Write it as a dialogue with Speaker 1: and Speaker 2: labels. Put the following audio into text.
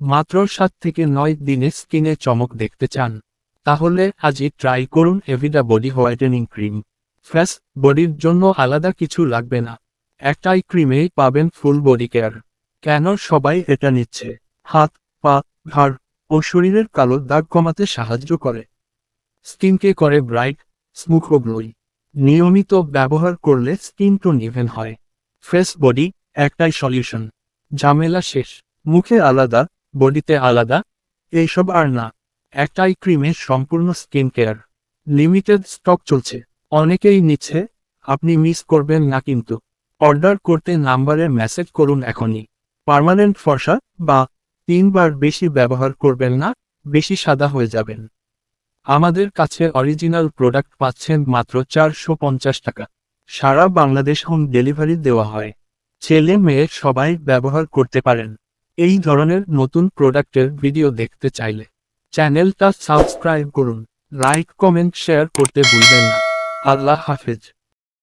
Speaker 1: মাত্র 7 থেকে 9 দিনে স্কিনে চমক দেখতে চান? তাহলে আজই ট্রাই করুন এভিডা বডি হোয়াইটেনিং ক্রিম। ফেস বডির জন্য আলাদা কিছু লাগবে না, একটাই ক্রিমেই পাবেন ফুল বডি কেয়ার। কেন সবাই এটা নিচ্ছে? হাত, পা, ঘাড় ও শরীরের কালো দাগ কমাতে সাহায্য করে, স্কিনকে করে ব্রাইট, স্মুথ ও গ্লোই। নিয়মিত ব্যবহার করলে স্কিন টোন ইভেন হয়। ফেস বডি একটাই সলিউশন। ঝামেলা শেষ। মুখে আলাদা, বডিতে আলাদা, এইসব আর না। একটাই ক্রিমে সম্পূর্ণ স্কিন কেয়ার। লিমিটেড স্টক চলছে, অনেকেই নিচ্ছে, আপনি মিস করবেন না কিন্তু। অর্ডার করতে নাম্বারে মেসেজ করুন এখনই। পার্মানেন্ট ফর্সা বা 3বার বেশি ব্যবহার করবেন না, বেশি সাদা হয়ে যাবেন। আমাদের কাছে অরিজিনাল প্রোডাক্ট পাচ্ছেন মাত্র 450 টাকা। সারা বাংলাদেশ হোম ডেলিভারি দেওয়া হয়। ছেলে মেয়ে সবাই ব্যবহার করতে পারেন। এই ধরনের নতুন প্রোডাক্টের ভিডিও দেখতে চাইলে চ্যানেলটা সাবস্ক্রাইব করুন, লাইক কমেন্ট শেয়ার করতে ভুলবেন না। আল্লাহ হাফেজ।